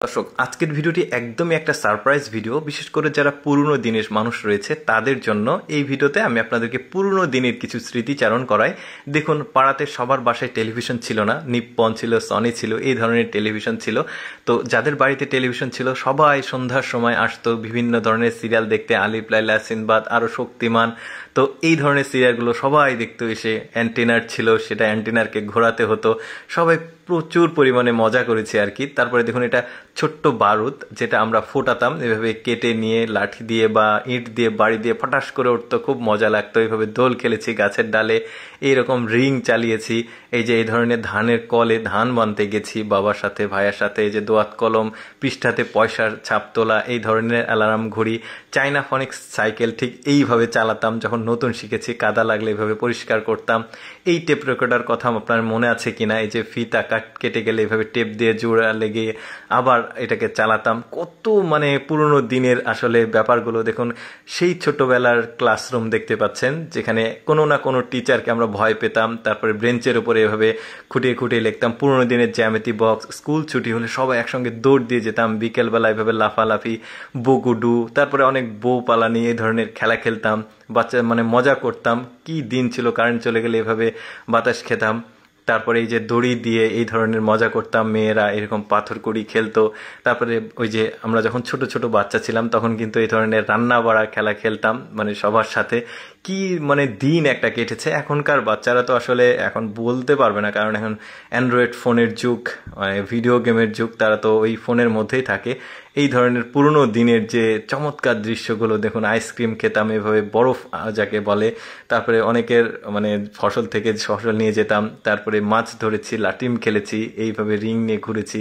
দর্শক, আজকের ভিডিওটি একদমই একটা সারপ্রাইজ ভিডিও। বিশেষ করে যারা পুরনো দিনের মানুষ রয়েছে তাদের জন্য এই ভিডিওতে আমি আপনাদেরকে পুরনো দিনের কিছু স্মৃতিচারণ করাই। দেখুন, পাড়াতে সবার বাসায় টেলিভিশন ছিল না, নিপ্পন ছিল, সনি ছিল, এই ধরনের টেলিভিশন ছিল। তো যাদের বাড়িতে টেলিভিশন ছিল সবাই সন্ধ্যার সময় আসতো বিভিন্ন ধরনের সিরিয়াল দেখতে, আলিফ লায়লা, সিনবাদ, আরও শক্তিমান। তো এই ধরনের সিরিয়ালগুলো সবাই দেখতো এসে। অ্যান্টেনার ছিল, সেটা অ্যান্টেনারকে ঘোরাতে হতো। সবাই প্রচুর পরিমাণে মজা করেছি আর কি। তারপরে দেখুন, এটা ছোট্ট বারুদ যেটা আমরা ফোটাতাম, এভাবে কেটে নিয়ে লাঠি দিয়ে বা ইট দিয়ে বাড়ি দিয়ে ফটাস করে উঠতো, খুব মজা লাগতো। এইভাবে দোল খেলেছি গাছের ডালে, এইরকম রিং চালিয়েছি। এই যে এই ধরনের ধানের কলে ধান বানতে গেছি বাবার সাথে, ভাইয়ের সাথে। এই যে দোয়াত কলম, পৃষ্ঠাতে পয়সার ছাপ তোলা, এই ধরনের অ্যালার্ম ঘড়ি, চাইনা ফনিক্স সাইকেল ঠিক এইভাবে চালাতাম যখন নতুন শিখেছি। কাদা লাগলে এইভাবে পরিষ্কার করতাম। এই টেপ রেকর্ডার কথা আপনার মনে আছে কিনা, এই যে ফিতা কেটে গেলে এইভাবে টেপ দিয়ে জোড়া লেগে আবার এটাকে চালাতাম। কত পুরনো দিনের আসলে ব্যাপারগুলো দেখুন। সেই ছোটবেলার ক্লাসরুম দেখতে পাচ্ছেন, যেখানে কোনো না কোনো টিচারকে আমরা ভয় পেতাম। তারপরে ব্রেঞ্চের উপরে এভাবে খুঁটিয়ে খুঁটিয়ে লিখতাম। পুরনো দিনের জ্যামিতি বক্স, স্কুল ছুটি হলে সবাই একসঙ্গে দৌড় দিয়ে যেতাম। বিকেলবেলা এভাবে লাফালাফি, বগুডু, তারপরে অনেক বউ পালানি, এই ধরনের খেলা খেলতাম। বাচ্চা মজা করতাম। কি দিন ছিল, কারেন্ট চলে গেলে এভাবে বাতাস খেতাম। তারপরে এই যে দড়ি দিয়ে এই ধরনের মজা করতাম, মেয়েরা এরকম পাথর কুড়ি খেলতো। তারপরে ওই যে আমরা যখন ছোট ছোট বাচ্চা ছিলাম তখন কিন্তু এই ধরনের রান্না বাড়া খেলা খেলতাম, সবার সাথে। কি দিন একটা কেটেছে। এখনকার বাচ্চারা তো আসলে এখন বলতে পারবে না, কারণ এখন অ্যান্ড্রয়েড ফোনের যুগ, ভিডিও গেমের যুগ। তারা তো ওই ফোনের মধ্যেই থাকে। এই ধরনের পুরনো দিনের যে চমৎকার দৃশ্যগুলো দেখুন। আইসক্রিম খেতাম, এভাবে বরফ যাকে বলে। তারপরে অনেকের ফসল থেকে ফসল নিয়ে যেতাম। তারপরে মাছ ধরেছি, লাটিম খেলেছি, এইভাবে রিং নিয়ে ঘুরেছি,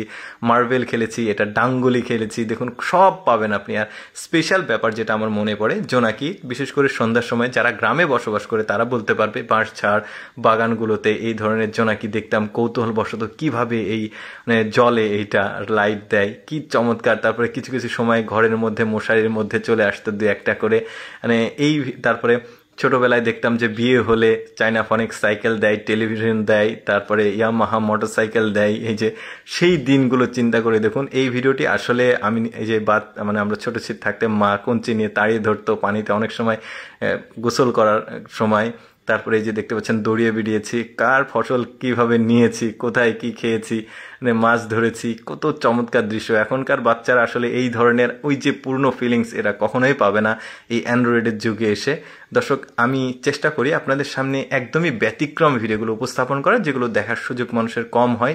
মার্বেল খেলেছি, এটা ডাঙ্গুলি খেলেছি। দেখুন, সব পাবেন আপনি। আর স্পেশাল ব্যাপার যেটা আমার মনে পড়ে, জোনাকি, বিশেষ করে সন্ধ্যার সময় যারা গ্রামে বসবাস করে তারা বলতে পারবে। বাঁশঝাড় বাগানগুলোতে এই ধরনের জোনাকি দেখতাম কৌতূহলবশত, কিভাবে এই জলে এইটা লাইট দেয়, কি চমৎকার। তারপরে কিছু কিছু সময় ঘরের মধ্যে মশারির মধ্যে চলে আসতো দু একটা করে। এই তারপরে ছোটবেলায় দেখতাম যে বিয়ে হলে চাইনা ফনিক্স সাইকেল দেয়, টেলিভিশন দেয়, তারপরে ইয়ামাহা মোটর সাইকেল দেয়। এই যে সেই দিনগুলো চিন্তা করে দেখুন। এই ভিডিওটি আসলে আমি এই যে আমরা ছোট থাকতে মা কঞ্চি নিয়ে তাড়িয়ে ধরতো পানিতে অনেক সময় গোসল করার সময়। তারপরে এই যে দেখতে পাচ্ছেন দড়িয়ে বেরিয়েছি, কার ফসল কিভাবে নিয়েছি, কোথায় কি খেয়েছি, মাছ ধরেছি। কত চমৎকার দৃশ্য। এখনকার বাচ্চারা আসলে এই ধরনের ওই যে পূর্ণ ফিলিংস এরা কখনোই পাবে না এই অ্যান্ড্রয়েডের যুগে এসে। দর্শক, আমি চেষ্টা করি আপনাদের সামনে একদমই ব্যতিক্রম ভিডিওগুলো উপস্থাপন করার, যেগুলো দেখার সুযোগ মানুষের কম হয়।